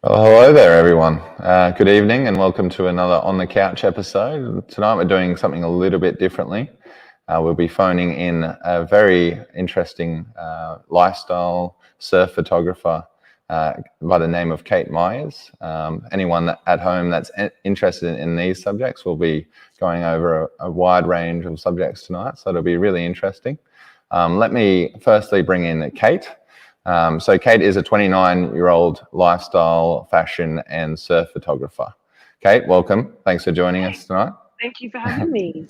Well, hello there, everyone. Good evening and welcome to another On the Couch episode. Tonight we're doing something a little bit differently. We'll be phoning in a very interesting lifestyle surf photographer by the name of Cait Miers. Anyone at home that's interested in these subjects will be going over a wide range of subjects tonight, so it'll be really interesting. Let me firstly bring in Cait. So Cait is a 29-year-old lifestyle, fashion and surf photographer. Cait, welcome. Thanks for joining us tonight. Thank you for having me.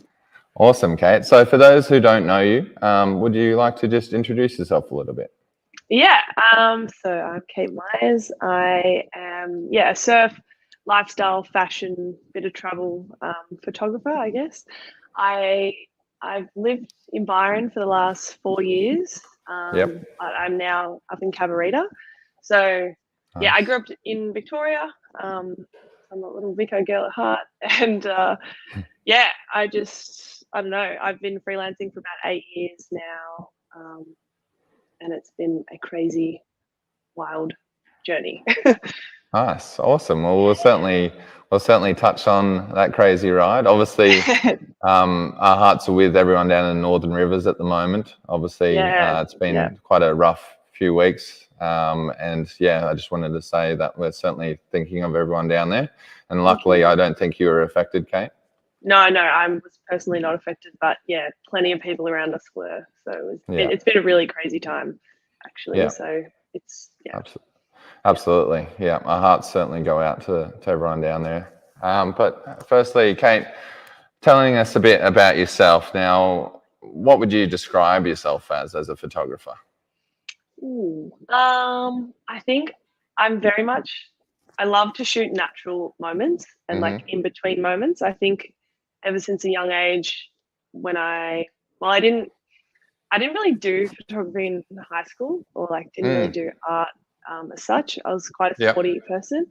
Awesome, Cait. So for those who don't know you, would you like to just introduce yourself a little bit? Yeah, so I'm Cait Miers. I am, a surf, lifestyle, fashion, bit of travel photographer, I guess. I've lived in Byron for the last 4 years. I'm now up in Cabarita. So, Nice. I grew up in Victoria. I'm a little Vico girl at heart. And, I don't know, I've been freelancing for about 8 years now. And it's been a crazy, wild journey. Nice, awesome. Well, we'll certainly touch on that crazy ride. Obviously, our hearts are with everyone down in the Northern Rivers at the moment. Obviously, it's been quite a rough few weeks, and I just wanted to say that we're certainly thinking of everyone down there. And luckily, I don't think you were affected, Cait. No, I was personally not affected, but plenty of people around us were. So it's been a really crazy time, actually. Yeah. So it's Absolutely. Yeah, our hearts certainly go out to everyone down there. But firstly, Cait, telling us a bit about yourself. Now, what would you describe yourself as a photographer? I think I'm very much, I love to shoot natural moments and like in between moments. I think ever since a young age, when I didn't really do photography in high school or like didn't really do art as such. I was quite a sporty person.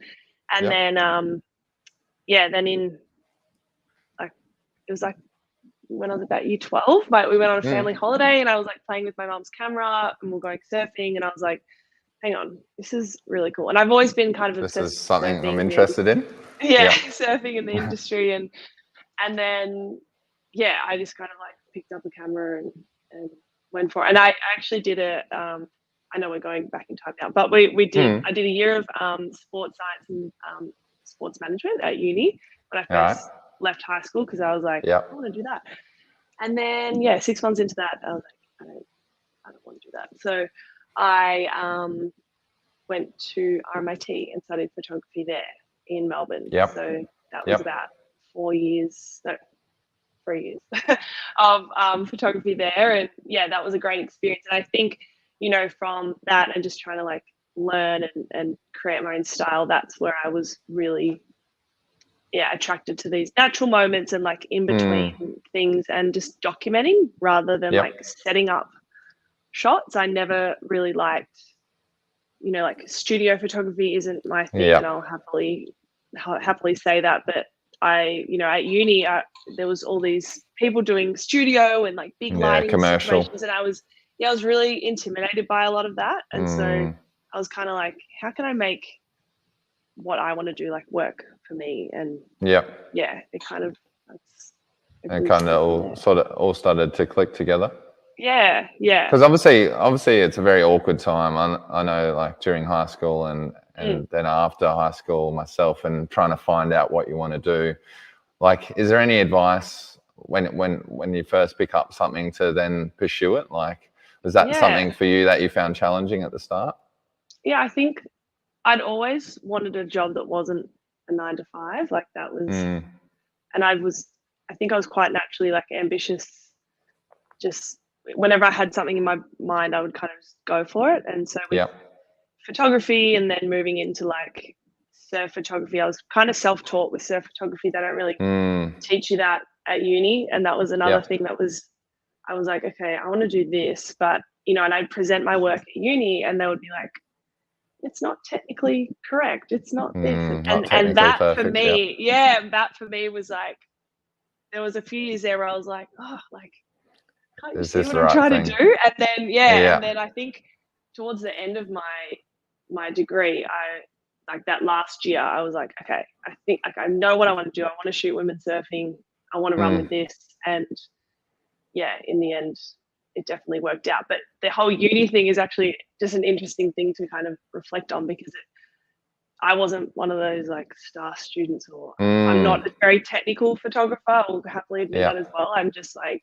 And then, then in like, it was like when I was about year 12, we went on a family holiday and I was like playing with my mom's camera and we're going surfing and I was like, hang on, this is really cool. And I've always been kind of obsessed with This is something I'm surfing interested in. Surfing in the industry. And then, I just kind of like picked up a camera and went for it. And I actually did I know we're going back in time now, but I did a year of sports science and sports management at uni when I first left high school because I was like, I want to do that. And then, 6 months into that, I was like, I don't want to do that. So I went to RMIT and studied photography there in Melbourne. So that was about 3 years of photography there. And that was a great experience. And I think, from that and just trying to like learn and create my own style, that's where I was really attracted to these natural moments and like in between things and just documenting rather than like setting up shots. I never really liked, like studio photography isn't my thing, and I'll happily say that. But at uni, there was all these people doing studio and like big lighting commercial situations, and I was really intimidated by a lot of that. And so I was kind of like, how can I make what I want to do like work for me? And it kind of all started to click together. Because obviously it's a very awkward time. I know, like during high school and then after high school myself, and trying to find out what you want to do. Like, is there any advice when you first pick up something to then pursue it? Like, was that something for you that you found challenging at the start? Yeah, I think I'd always wanted a job that wasn't a 9 to 5. Like that was, and I think I was quite naturally like ambitious. Just whenever I had something in my mind, I would kind of just go for it. And so with photography and then moving into like surf photography, I was kind of self-taught with surf photography. They don't really teach you that at uni. And that was another thing that I was like, okay, I want to do this, but and I'd present my work at uni and they would be like, it's not technically correct. It's not this. And that perfect, for me, that for me was like, there was a few years there where I was like, oh, like, can't you see what I'm trying to do? And then, and then I think towards the end of my degree, like that last year, I was like, okay, I think like I know what I want to do. I want to shoot women surfing. I want to run with this. And yeah, in the end, it definitely worked out. But the whole uni thing is actually just an interesting thing to kind of reflect on, because I wasn't one of those like star students, or I'm not a very technical photographer. I'll happily admit that as well. I'm just like,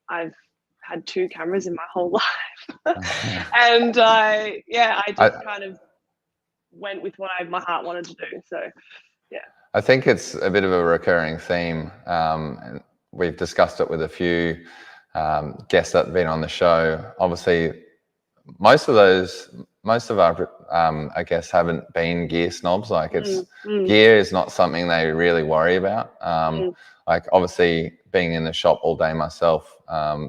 I've had 2 cameras in my whole life. And I just kind of went with what my heart wanted to do. So yeah. I think it's a bit of a recurring theme. And we've discussed it with a few guests that have been on the show. Obviously, most of our I guess haven't been gear snobs. Like gear is not something they really worry about. Like obviously being in the shop all day myself,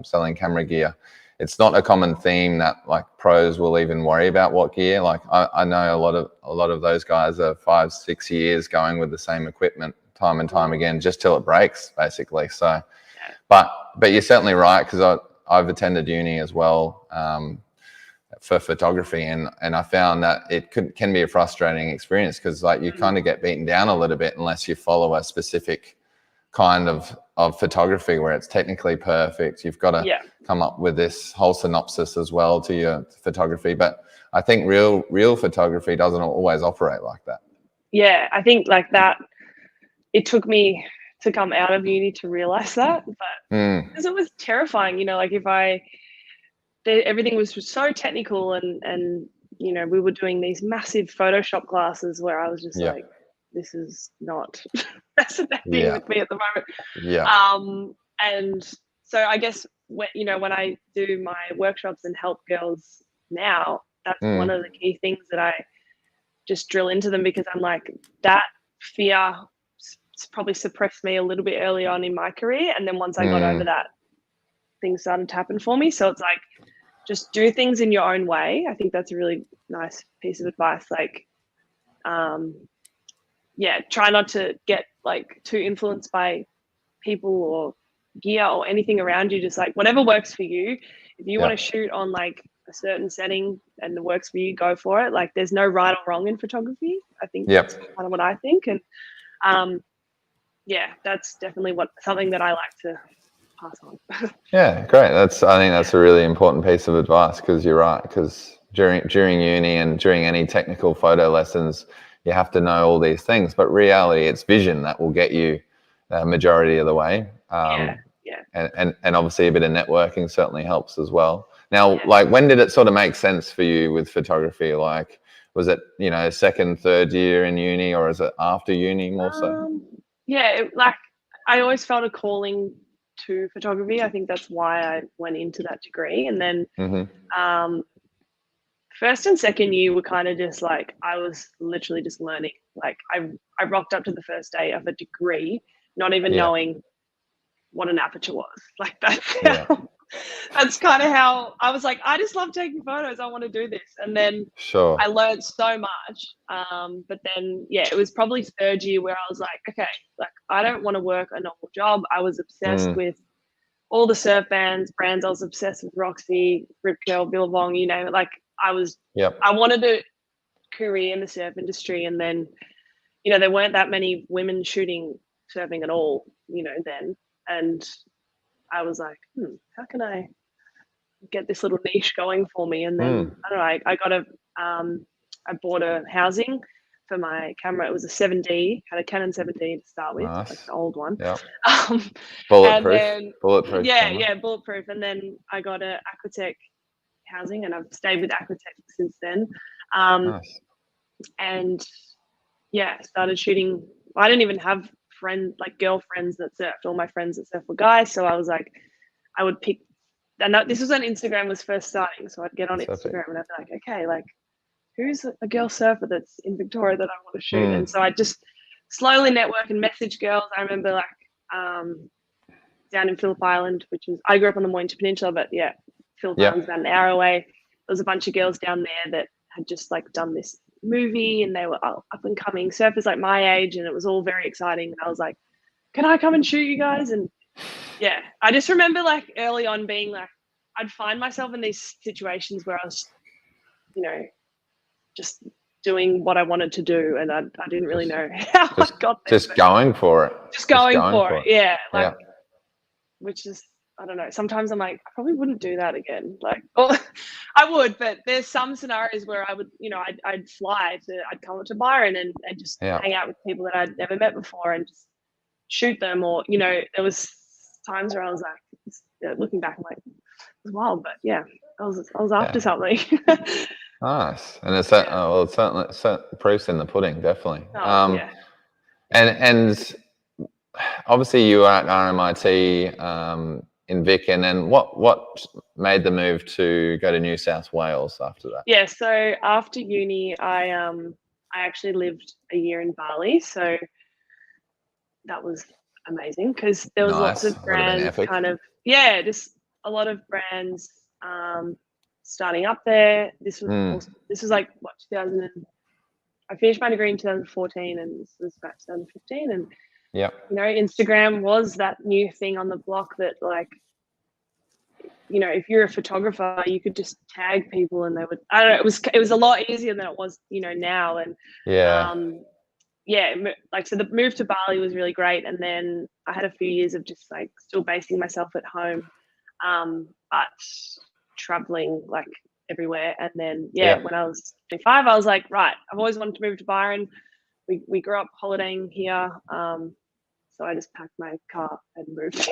selling camera gear, it's not a common theme that like pros will even worry about what gear. Like I know a lot of those guys are 5-6 years going with the same equipment time and time again, just till it breaks, basically. So, but you're certainly right, because I've attended uni as well for photography, and I found that it can be a frustrating experience, because like you kind of get beaten down a little bit unless you follow a specific kind of photography where it's technically perfect. You've got to come up with this whole synopsis as well to your photography. But I think real photography doesn't always operate like that. Yeah, I think like that, it took me to come out of uni to realize that, but because it was terrifying, you know, like everything was so technical, and you know, we were doing these massive Photoshop classes where I was just like, this is not resonating with me at the moment. And so I guess when I do my workshops and help girls now, that's one of the key things that I just drill into them, because I'm like, that fear probably suppressed me a little bit early on in my career, and then once I got over that, things started to happen for me. So it's like, just do things in your own way. I think that's a really nice piece of advice. Like, try not to get like too influenced by people or gear or anything around you. Just like whatever works for you. If you want to shoot on like a certain setting and it works for you, go for it. Like, there's no right or wrong in photography. I think that's kind of what I think. And that's definitely something that I like to pass on. Yeah, great. I think that's a really important piece of advice, because you're right. Because during uni and during any technical photo lessons, you have to know all these things, but reality, it's vision that will get you the majority of the way. And obviously a bit of networking certainly helps as well. Now, like, when did it sort of make sense for you with photography? Like, was it, second, third year in uni, or is it after uni more so? Like, I always felt a calling to photography. I think that's why I went into that degree. And then first and second year were kind of just like, I was literally just learning. Like, I rocked up to the first day of a degree, not even knowing what an aperture was. Like, that's kind of how I was like, I just love taking photos. I want to do this. And then I learned so much. But then, it was probably third year where I was like, okay, like, I don't want to work a normal job. I was obsessed with all the surf brands. I was obsessed with Roxy, Rip Curl, Billabong, you name it. Like, I wanted a career in the surf industry. And then, there weren't that many women shooting surfing at all, then. And I was like, how can I get this little niche going for me? And then I don't know, I bought a housing for my camera. It was a 7D, had a Canon 7D to start with, like an old one. Bulletproof. And then, bulletproof. Bulletproof. And then I got a Aquatech housing, and I've stayed with Aquatech since then. And started shooting. I didn't even have girlfriends that surfed. All my friends that surfed were guys. So I was like, I would pick, and this was when Instagram was first starting. So I'd get on Instagram and I'd be like, okay, like, who's a girl surfer that's in Victoria that I want to shoot? And so I just slowly network and message girls. I remember down in Phillip Island, I grew up on the Mornington Peninsula, but Phillip Island's about an hour away. There was a bunch of girls down there that had just like done this movie, and they were up and coming surfers like my age, and it was all very exciting. And I was like, can I come and shoot you guys? And I just remember like early on being like, I'd find myself in these situations where I was, just doing what I wanted to do, and I didn't really know how I got there. Just going for it. Just going for it. Yeah. Yeah. Which is, I don't know. Sometimes I'm like, I probably wouldn't do that again. Like, well, I would, but there's some scenarios where I would, I'd I'd come to Byron and just hang out with people that I'd never met before and just shoot them. Or, there was times where I was like, looking back, I'm like, it was wild, but yeah, I was after something. Nice. And it's certainly proofs in the pudding, definitely. Yeah. And obviously you were at RMIT in Vic, and then what made the move to go to New South Wales after that? Yeah, so after uni, I actually lived a year in Bali, so that was amazing because there was lots of brands just a lot of brands starting up there. This was like what, 2000 and I finished my degree in 2014, and this was about 2015, and Instagram was that new thing on the block that, like, if you're a photographer, you could just tag people and they would, I don't know, it was a lot easier than it was, now. And so the move to Bali was really great. And then I had a few years of just like still basing myself at home, but traveling like everywhere. And then, when I was 25, I was like, right, I've always wanted to move to Byron. We grew up holidaying here. So I just packed my car and moved.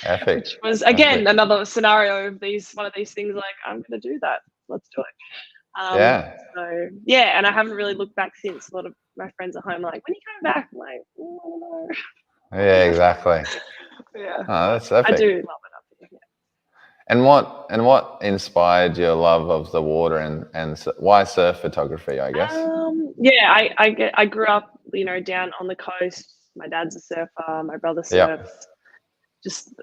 Epic. Which was again another scenario of one of these things, like, I'm gonna do that. Let's do it. So and I haven't really looked back since. A lot of my friends at home are like, when are you coming back? I'm like, I don't know. Yeah, exactly. Yeah. Oh, that's epic. I do love it up here. Yeah. And what inspired your love of the water and why surf photography, I guess? I grew up, down on the coast. My dad's a surfer. My brother surfs. Just,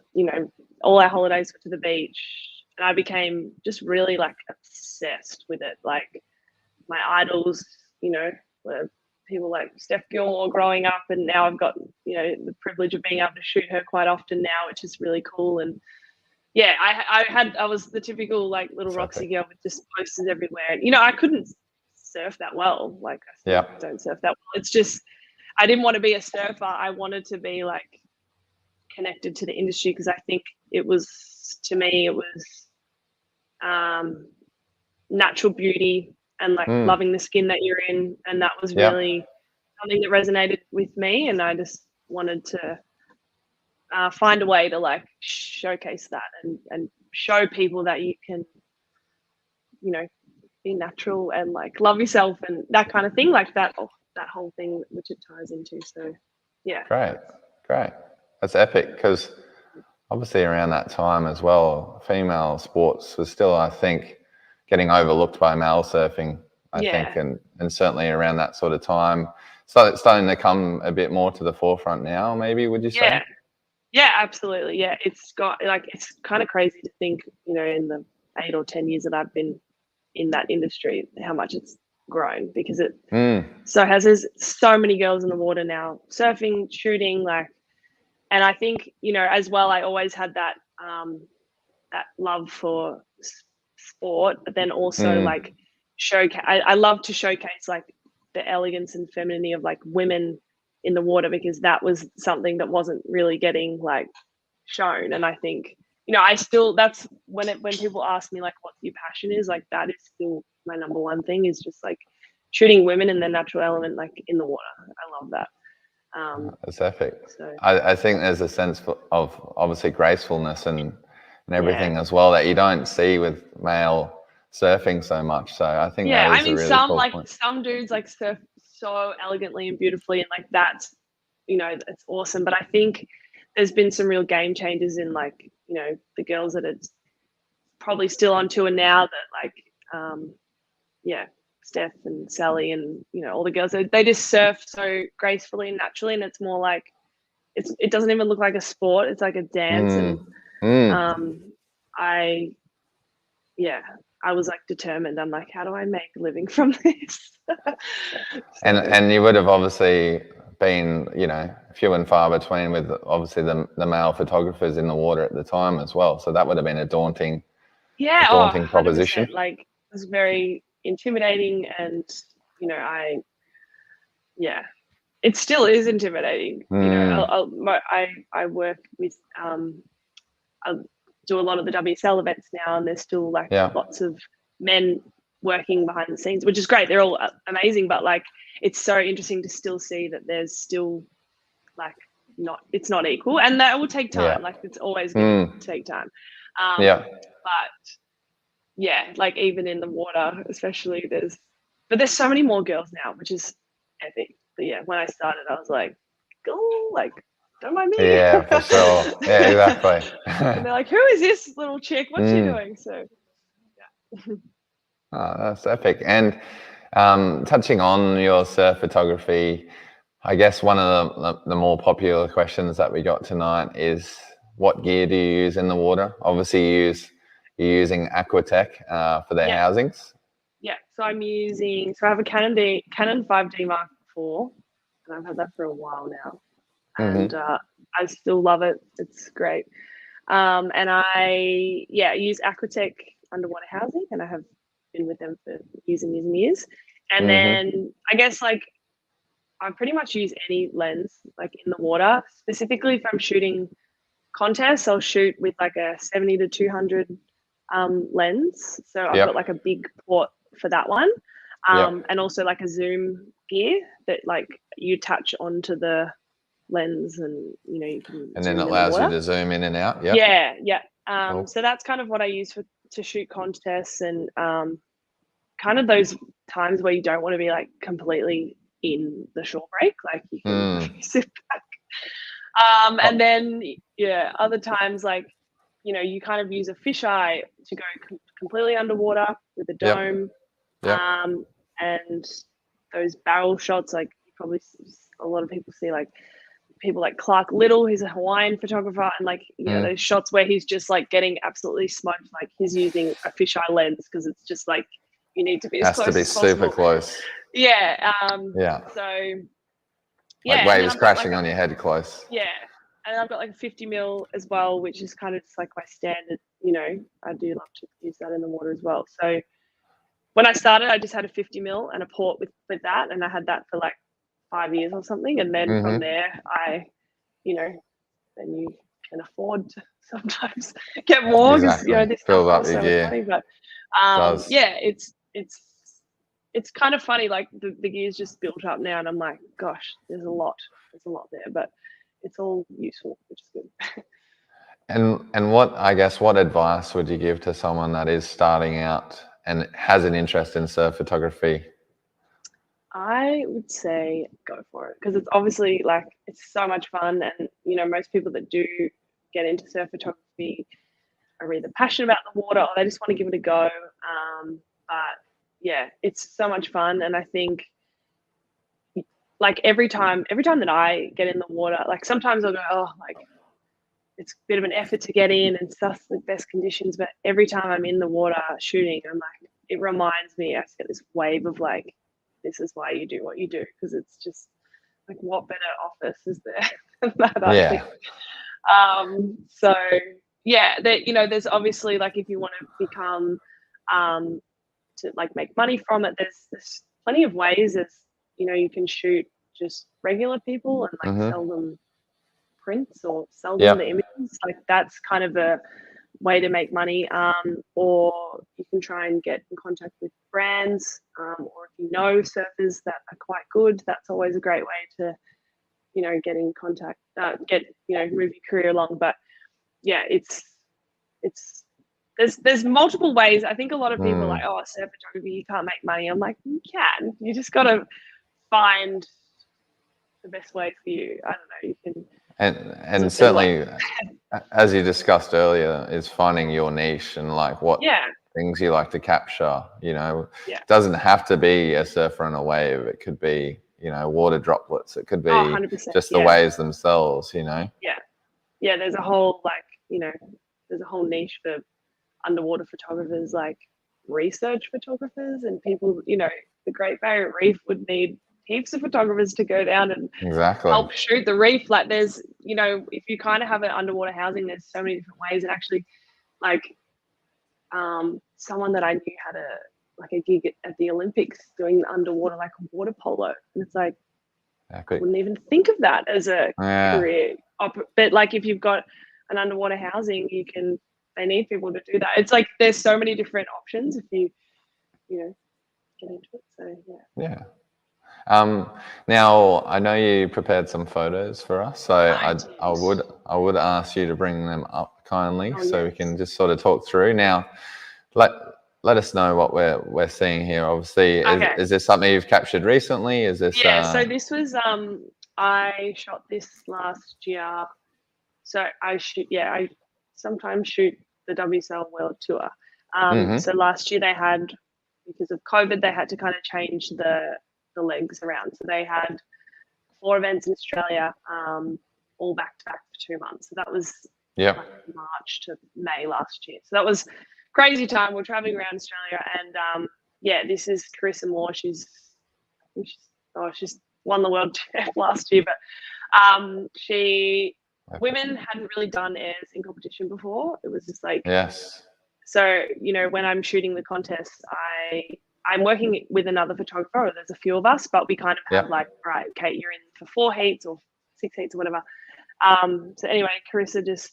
all our holidays were to the beach, and I became just really like obsessed with it. Like, my idols, were people like Steph Gilmore growing up, and now I've got, the privilege of being able to shoot her quite often now, which is really cool. And I was the typical like little Roxy girl with just posters everywhere. And, I couldn't surf that well. Like, I don't surf that well. It's just, I didn't want to be a surfer. I wanted to be like connected to the industry, because I think it was natural beauty and like loving the skin that you're in, and that was really something that resonated with me, and I just wanted to find a way to like showcase that and show people that you can be natural and like love yourself and that kind of thing, like that whole thing which it ties into. So great. That's epic, because obviously around that time as well, female sports was still, I think, getting overlooked by male surfing, I think, and certainly around that sort of time. So it's starting to come a bit more to the forefront now, maybe, would you say? Yeah, absolutely. Yeah, it's kind of crazy to think, in the 8 or 10 years that I've been in that industry, how much it's grown, because it there's so many girls in the water now, surfing, shooting, like. And I think, as well, I always had that that love for sport, but then also like I love to showcase like the elegance and femininity of like women in the water, because that was something that wasn't really getting like shown. And I think, that's when people ask me like what your passion is, like that is still my number one thing, is just like shooting women in their natural element, like in the water. I love that. That's epic. So, I think there's a sense of obviously gracefulness and everything as well that you don't see with male surfing so much. So I think that is a really cool point. Some dudes like surf so elegantly and beautifully, and like that's it's awesome. But I think there's been some real game changers in like the girls that are probably still on tour now, that like Steph and Sally and all the girls, they just surf so gracefully and naturally, and it's more like it doesn't even look like a sport, it's like a dance. And I was like determined. I'm like, how do I make a living from this? and you would have obviously been few and far between with obviously the male photographers in the water at the time as well, so that would have been a daunting proposition. Like, it was very intimidating, and you know, it still is intimidating. You know, I work with, I do a lot of the WSL events now, and there's still like lots of men working behind the scenes, which is great. They're all amazing, but like, it's so interesting to still see that there's still like it's not equal, and that will take time. Like, it's always going to take time. But yeah, like even in the water, especially there's so many more girls now, which is epic. But yeah, when I started, I was like, oh, like, don't mind me. Yeah, for sure. Yeah, exactly. And they're like, who is this little chick? What's she doing? So yeah. Oh, that's epic. And touching on your surf photography, I guess one of the more popular questions that we got tonight is, what gear do you use in the water? Obviously, you're using Etiquette for their housings. Yeah, so I have a Canon 5D Mark IV, and I've had that for a while now, and I still love it. It's great. And I use Etiquette underwater housing, and I have been with them for years and years and years. And then I guess like I pretty much use any lens like in the water. Specifically, if I'm shooting contests, I'll shoot with like a 70 to 200 lens. So I've got like a big port for that one, and also like a zoom gear that like you attach onto the lens, and you know, you can, and then it allows you to zoom in and out. Cool. So that's kind of what I use to shoot contests, and kind of those times where you don't want to be like completely in the shore break, like you can sit back. And then other times, like, you know, you kind of use a fisheye to go completely underwater with a dome. And those barrel shots, like probably a lot of people see, like people like Clark Little, he's a Hawaiian photographer, and like, you know, those shots where he's just like getting absolutely smoked, like he's using a fisheye lens because it's just like you need to be as close as possible. Super close. So like waves crashing on your head close. And I've got like a 50 mil as well, which is kind of just like my standard. You know, I do love to use that in the water as well. So when I started, I just had a 50 mil and a port with that, and I had that for like 5 years or something. And then from there, you know, then you can afford to sometimes get more because you know, this stuff costs so much money. But it's kind of funny. Like the gear's just built up now, and I'm like, gosh, there's a lot there, but it's all useful, which is good. And what advice would you give to someone that is starting out and has an interest in surf photography? I would say go for it, because it's obviously like it's so much fun, and you know, most people that do get into surf photography are either passionate about the water or they just want to give it a go. But yeah, it's so much fun, and I think like every time that I get in the water, like sometimes I'll go, oh, like it's a bit of an effort to get in and stuff, the best conditions, but every time I'm in the water shooting, I'm like, it reminds me, I just get this wave of like, this is why you do what you do, because it's just like, what better office is there than that, I think. So yeah, that, you know, there's obviously like, if you want to become to like make money from it, there's plenty of ways. There's, you know, you can shoot just regular people and like sell them prints or sell them the images. Like that's kind of a way to make money. Or you can try and get in contact with brands, or if you know surfers that are quite good, that's always a great way to, you know, get in contact, get, you know, move your career along. But yeah, there's multiple ways. I think a lot of people are like, oh, surf photography, you can't make money. I'm like, you can. You just got to find the best way for you. I don't know. You can. And certainly, as you discussed earlier, is finding your niche and like what things you like to capture. You know, it doesn't have to be a surfer on a wave. It could be, you know, water droplets. It could be just the waves themselves. You know. Yeah. There's a whole like, you know, there's a whole niche for underwater photographers, like research photographers, and people. You know, the Great Barrier Reef would need heaps of photographers to go down and help shoot the reef. Like there's, you know, if you kind of have an underwater housing, there's so many different ways. And actually, like someone that I knew had like a gig at the Olympics doing underwater, like water polo. And it's like, I wouldn't even think of that as a career. But like if you've got an underwater housing, they need people to do that. It's like there's so many different options if you know, get into it. So yeah. Now I know you prepared some photos for us, so I would ask you to bring them up kindly, so we can just sort of talk through. Now, let us know what we're seeing here. Obviously, is this something you've captured recently? Is this? So this was I shot this last year. So I sometimes shoot the WSL World Tour. So last year they had, because of COVID, they had to kind of change the legs around. So they had 4 events in Australia, all back to back for 2 months. So that was like March to May last year. So that was crazy time. We're traveling around Australia, and this is Carissa Moore. She's won the world champ last year, but women hadn't really done airs in competition before. It was just like So when I'm shooting the contests, I'm working with another photographer, or there's a few of us, but we kind of have like, right, Cait, you're in for 4 heats or 6 heats or whatever. So anyway, Carissa just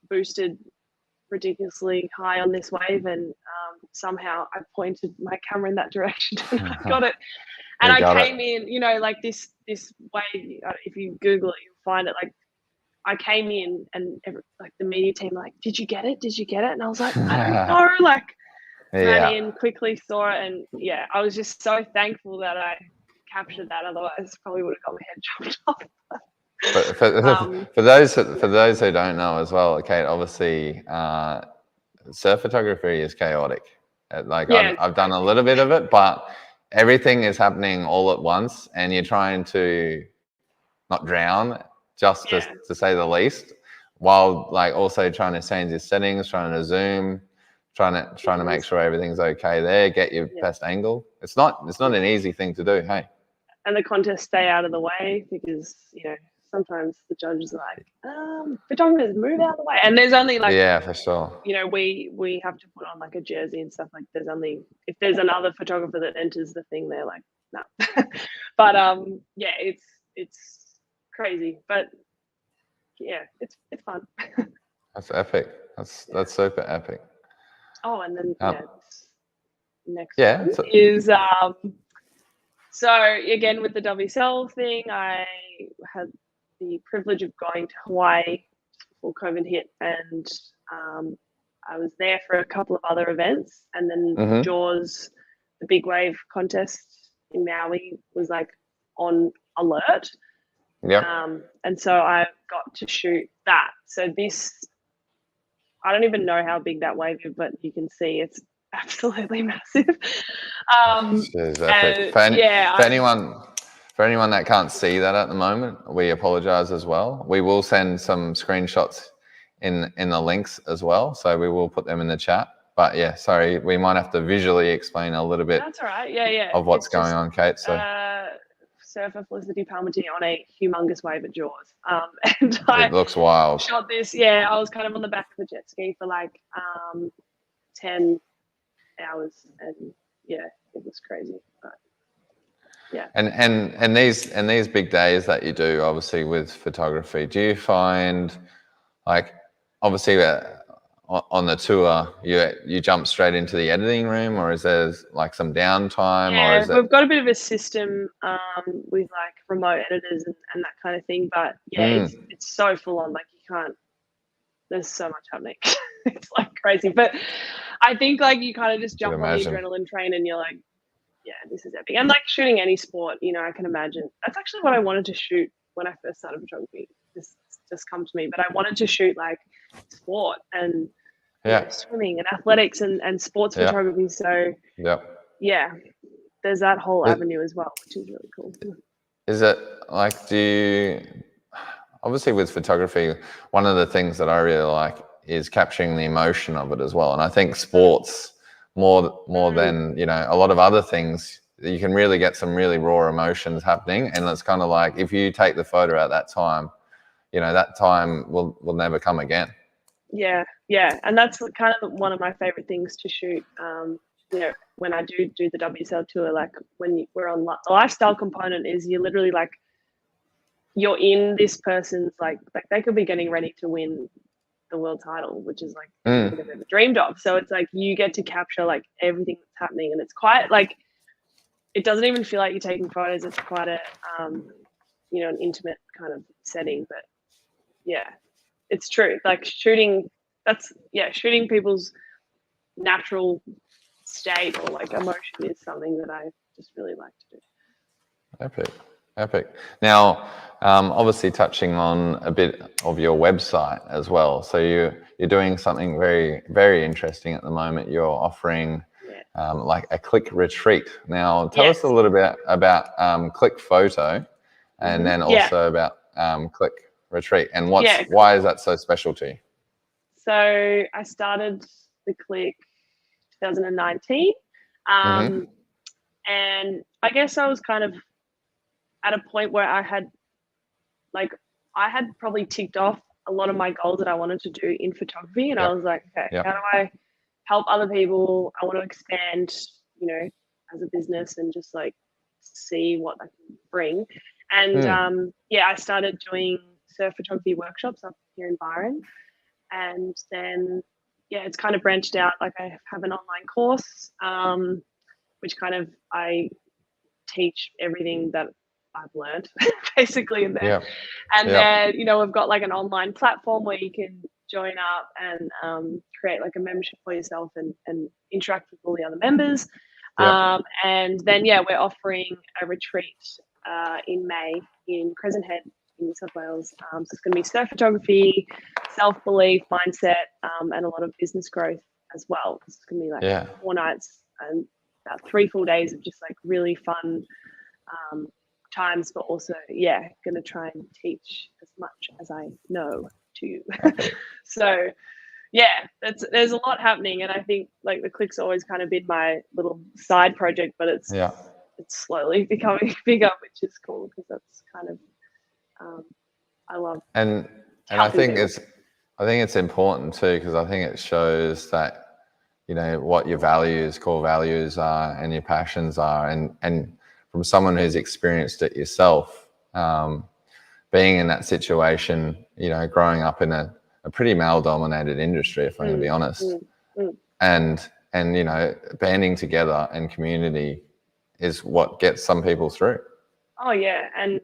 boosted ridiculously high on this wave, and somehow I pointed my camera in that direction and I got it. And I came in, like this wave, if you Google it, you'll find it. Like I came in and like the media team, like, did you get it? Did you get it? And I was like, I don't know, like ran in, quickly saw it, and I was just so thankful that I captured that. Otherwise, probably would have got my head chopped off. But for those who don't know as well, Cait, obviously, surf photography is chaotic. Like I've done a little bit of it, but everything is happening all at once, and you're trying to not drown, just to say the least, while like also trying to change your settings, trying to zoom, trying to make sure everything's okay there, get your best angle. It's not an easy thing to do, hey. And the contests stay out of the way because sometimes the judges are like, photographers, move out of the way. And there's only like, for sure. We have to put on like a jersey and stuff. Like if there's another photographer that enters the thing, they're like, no. But it's crazy. But it's fun. That's epic. That's super epic. Oh, and then next one is so again with the WSL thing, I had the privilege of going to Hawaii before COVID hit, and I was there for a couple of other events, and then Jaws, the big wave contest in Maui, was like on alert. And so I got to shoot that. So I don't even know how big that wave is, but you can see it's absolutely massive. For anyone that can't see that at the moment, we apologize as well. We will send some screenshots in the links as well, so we will put them in the chat. But sorry, we might have to visually explain a little bit. That's all right. Of what's going on, Cait. So surfer Felicity Palmerty on a humongous wave at Jaws. And it looks wild. Shot this. I was kind of on the back of the jet ski for like 10 hours, and it was crazy. But, And these big days that you do, obviously with photography, do you find like obviously on the tour you jump straight into the editing room, or is there like some downtime? Or is we've got a bit of a system with like remote editors and that kind of thing, but it's so full on, like you can't, there's so much happening. It's like crazy. But I think like you kind of just jump on the adrenaline train and you're like, this is epic. And like shooting any sport, I can imagine. That's actually what I wanted to shoot when I first started photography. This just come to me, but I wanted to shoot like sport and swimming and athletics and sports photography. So there's that whole avenue as well, which is really cool. Is it like, obviously with photography, one of the things that I really like is capturing the emotion of it as well. And I think sports more than, a lot of other things, you can really get some really raw emotions happening. And it's kind of like, if you take the photo at that time, that time will never come again. Yeah. And that's kind of one of my favorite things to shoot. when I do the WSL tour, like when we're on the lifestyle component is you're literally like, you're in this person's like they could be getting ready to win the world title, which is like everything they've ever dreamed of. So it's like you get to capture like everything that's happening, and it's quite like, it doesn't even feel like you're taking photos. It's quite a you know, an intimate kind of setting. But yeah, it's true. Like shooting people's natural state or like emotion is something that I just really like to do. Epic. Now, obviously touching on a bit of your website as well. So you're doing something very, very interesting at the moment. You're offering like a Clique Retreat. Now, tell us a little bit about Clique Photo, and then also about Clique Retreat, and why is that so special to you? So I started the Clique 2019, and I guess I was kind of at a point where I had probably ticked off a lot of my goals that I wanted to do in photography, and I was like, okay, how do I help other people? I want to expand, you know, as a business and just like see what I can bring. And I started doing surf photography workshops up here in Byron, and then it's kind of branched out. Like I have an online course, which kind of I teach everything that I've learned basically in there. And then, you know, we've got like an online platform where you can join up and create like a membership for yourself and interact with all the other members. And then, we're offering a retreat in May in Crescent Head in New South Wales. So it's going to be surf photography, self-belief, mindset, and a lot of business growth as well. It's going to be like 4 nights and about 3 full days of just like really fun times, but also going to try and teach as much as I know to. So there's a lot happening, and I think like the Clique's always kind of been my little side project, but it's slowly becoming bigger, which is cool because that's kind of I love. And I think it's important too, because I think it shows that, you know, what your core values are and your passions are, and from someone who's experienced it yourself, being in that situation, you know, growing up in a pretty male-dominated industry, if I'm going to be honest, and you know, banding together and community is what gets some people through. Oh yeah, and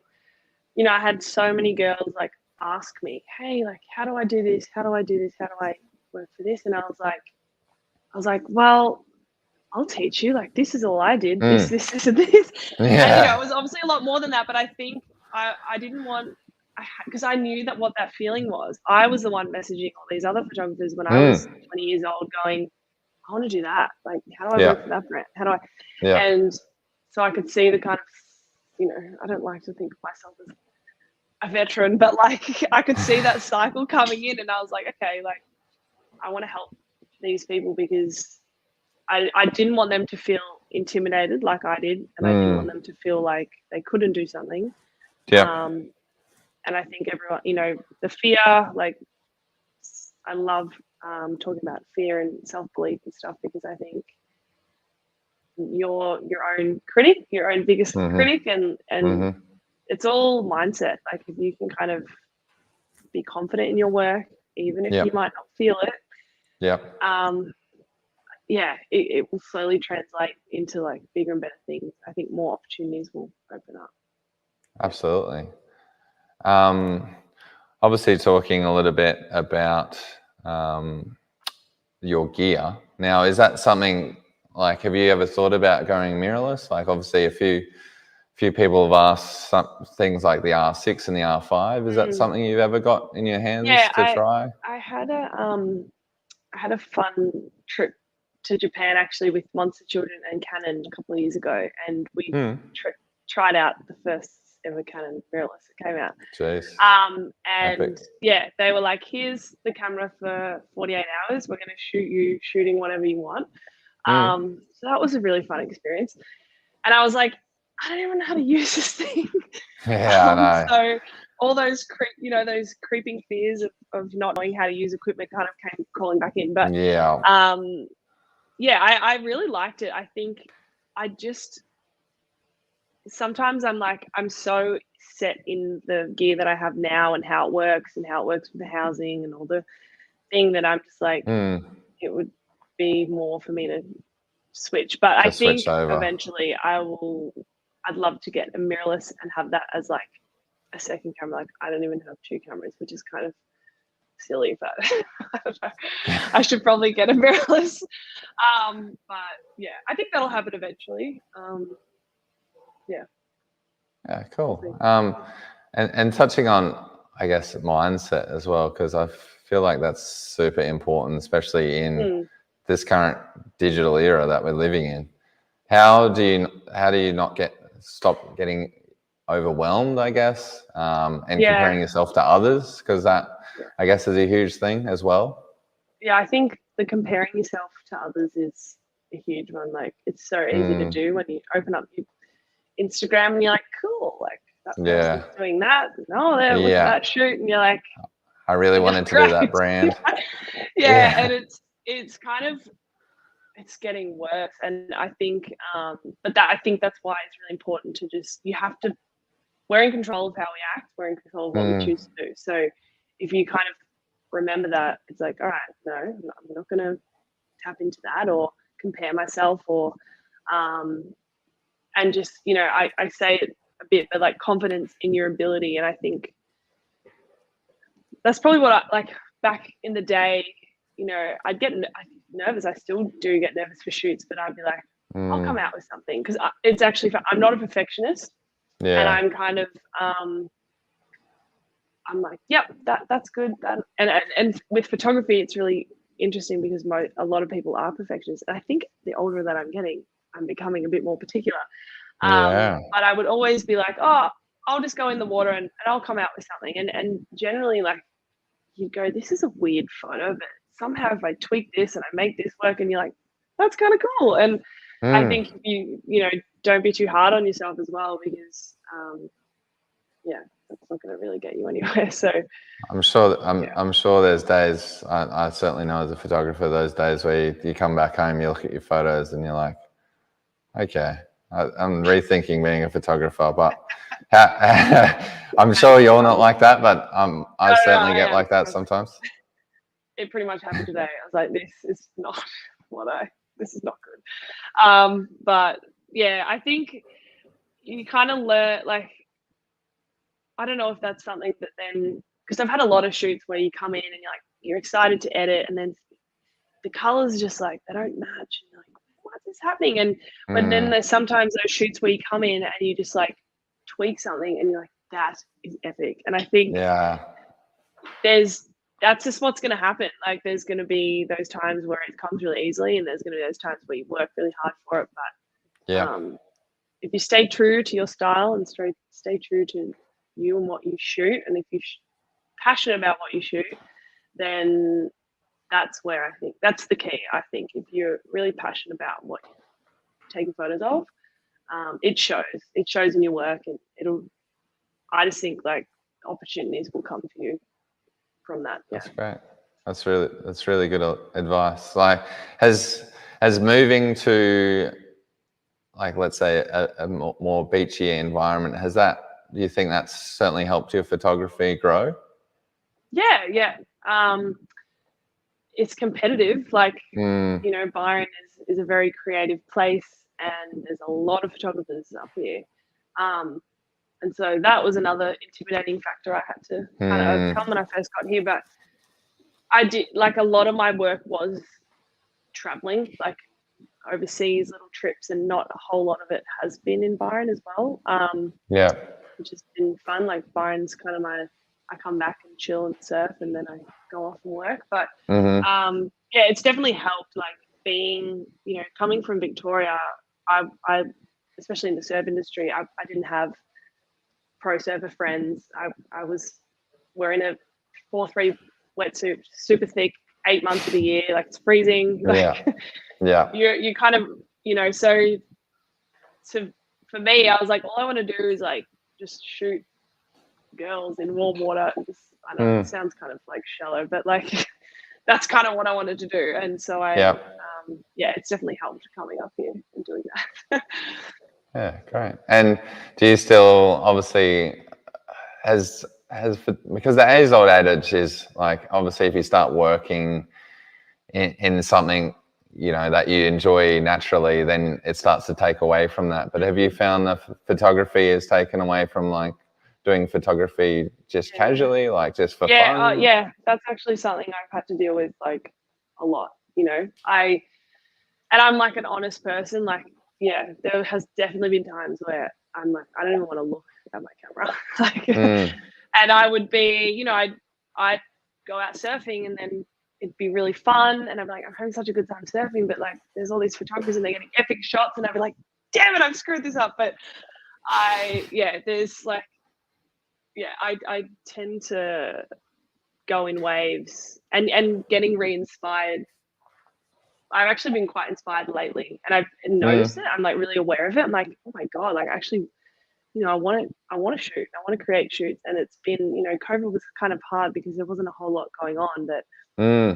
you know, I had so many girls like ask me, "Hey, like, how do I do this? How do I do this? How do I work for this?" And I was like, "Well, I'll teach you. Like, this is all I did. This, and this." And, you know, it was obviously a lot more than that, but I think I didn't want, because I knew that what that feeling was. I was the one messaging all these other photographers when I was 20 years old going, I want to do that. Like, how do I work for that brand? How do I? And so I could see the kind of, you know, I don't like to think of myself as a veteran, but like I could see that cycle coming in, and I was like, okay, like I want to help these people because I didn't want them to feel intimidated like I did, and I didn't want them to feel like they couldn't do something. And I think everyone, you know, the fear, like I love talking about fear and self-belief and stuff, because I think you're your own critic, your own biggest critic, and it's all mindset. Like if you can kind of be confident in your work, even if you might not feel it, it will slowly translate into like bigger and better things. I think more opportunities will open up. Absolutely. Obviously talking a little bit about your gear. Now, is that something like, have you ever thought about going mirrorless? Like obviously a few people have asked some things like the R6 and the R5. Is that something you've ever got in your hands to try? I had a fun trip to Japan actually with Monster Children and Canon a couple of years ago, and we tried out the first ever Canon mirrorless that came out. Jeez. And Epic. they were like, here's the camera for 48 hours. We're going to shoot you shooting whatever you want. So that was a really fun experience. And I was like, I don't even know how to use this thing. I know. So all those, those creeping fears of not knowing how to use equipment kind of came crawling back in. But I really liked it. I think sometimes I'm so set in the gear that I have now and how it works with the housing and all the thing that I'm just like, it would be more for me to switch. But I think eventually I'd love to get a mirrorless and have that as like a second camera. Like I don't even have two cameras, which is kind of silly, but I don't know. I should probably get a mirrorless. But yeah, I think that'll happen eventually. Yeah, cool. And touching on, I guess, mindset as well, because I feel like that's super important, especially in this current digital era that we're living in. How do you not stop getting overwhelmed, I guess, and comparing yourself to others? Because that, I guess, is a huge thing as well. Yeah, I think the comparing yourself to others is a huge one. Like it's so easy to do when you open up your Instagram and you're like, cool, like that person's doing that. No, they're look at that shoot, and you're like, I really wanted to do that brand. And it's kind of getting worse. And I think I think that's why it's really important to we're in control of how we act, we're in control of what we choose to do. So if you kind of remember that, it's like, all right, no, I'm not gonna tap into that or compare myself or and just, I say it a bit, but like confidence in your ability. And I think that's probably what I like back in the day, I'd get nervous. I still do get nervous for shoots, but I'd be like, I'll come out with something. Cause it's actually, I'm not a perfectionist and I'm kind of, I'm like, yep, that's good. And with photography, it's really interesting because a lot of people are perfectionists. And I think the older that I'm getting, I'm becoming a bit more particular. But I would always be like, oh, I'll just go in the water and I'll come out with something. And generally, like, you go, this is a weird photo, but somehow if I tweak this and I make this work, and you're like, that's kind of cool. And I think if you don't be too hard on yourself as well, because that's not going to really get you anywhere. So I'm sure there's days, I certainly know as a photographer, those days where you come back home, you look at your photos and you're like, okay, I'm rethinking being a photographer, but I'm sure you're not like that, but I certainly get like that sometimes. It pretty much happened today. I was like, this is not this is not good. But yeah, I think you kind of learn, like, I don't know if that's something that then, because I've had a lot of shoots where you come in and you're excited to edit, and then the colors just like, they don't match. And you're like, what is happening? But then there's sometimes those shoots where you come in and you just like tweak something and you're like, that is epic. And I think that's just what's going to happen. Like there's going to be those times where it comes really easily, and there's going to be those times where you work really hard for it. But if you stay true to your style and stay true to you and what you shoot, and if you're passionate about what you shoot, then that's where I think that's the key. I think if you're really passionate about what you're taking photos of, it shows in your work, and I just think like opportunities will come to you from that. That's great. That's really good advice. Like has moving to, like, let's say a more beachy environment, do you think that's certainly helped your photography grow? Yeah. It's competitive. Like, Byron is a very creative place, and there's a lot of photographers up here. And so that was another intimidating factor I had to kind of overcome when I first got here. But I did, like, a lot of my work was traveling, like overseas little trips, and not a whole lot of it has been in Byron as well. Which has been fun. Like Byron's kind of I come back and chill and surf, and then I go off and work. But it's definitely helped. Like being, coming from Victoria, I especially in the surf industry, I didn't have pro surfer friends. I was wearing a 4-3 wetsuit, super thick, 8 months of the year, like it's freezing. Like, you kind of, so for me, I was like, all I want to do is like just shoot girls in warm water. I know it sounds kind of like shallow, but like that's kind of what I wanted to do. And so it's definitely helped coming up here and doing that. Yeah, great. And do you still, obviously, because the age old adage is like, obviously if you start working in something, you know, that you enjoy naturally, then it starts to take away from that. But have you found that photography is taken away from like doing photography just casually, like just for fun? Yeah, that's actually something I've had to deal with like a lot, you know. I'm like an honest person, like, yeah, there has definitely been times where I'm like, I don't even want to look at my camera. Like, and I would be, you know, I'd go out surfing and then it'd be really fun. And I'm like, I'm having such a good time surfing, but like, there's all these photographers and they're getting epic shots. And I'd be like, damn it, I've screwed this up. But there's like, I tend to go in waves and getting re-inspired. I've actually been quite inspired lately, and I've noticed it. I'm like really aware of it. I'm like, oh my God, like actually, you know, I want to shoot. I want to create shoots. And it's been, you know, COVID was kind of hard because there wasn't a whole lot going on, but you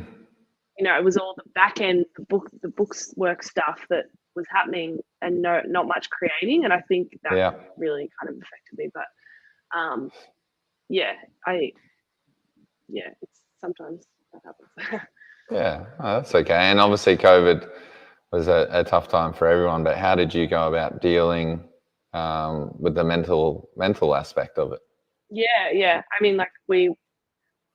know, it was all the back end, the books work stuff that was happening and not much creating. And I think that really kind of affected me. But it's sometimes that happens. Yeah, that's okay. And obviously COVID was a tough time for everyone, but how did you go about dealing with the mental aspect of it? Yeah. I mean, like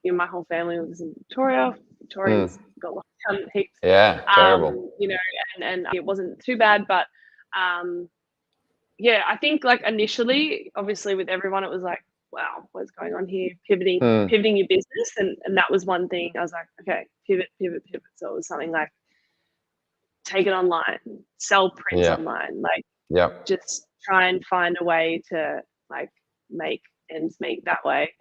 my whole family was in Victoria. Victorians got locked down heaps. Yeah, terrible. You know, and it wasn't too bad, but I think like initially, obviously with everyone, it was like, wow, what's going on here? Pivoting your business. And that was one thing. I was like, okay, pivot. So it was something like take it online, sell prints online, like just try and find a way to like make ends meet that way.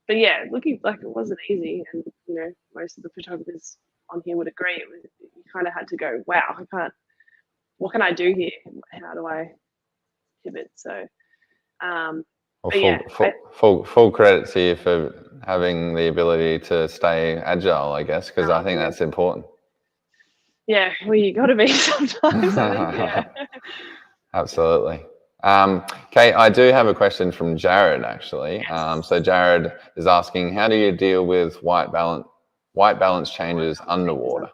But yeah, looking like it wasn't easy. And, you know, most of the photographers on here would agree. You kind of had to go, wow, what can I do here? How do I pivot? So, full credit to you for having the ability to stay agile, I guess, because I think that's important. Yeah, well, you got to be sometimes. I think, yeah. Absolutely. Cait, I do have a question from Jared, actually. Yes. So Jared is asking, how do you deal with white balance changes underwater?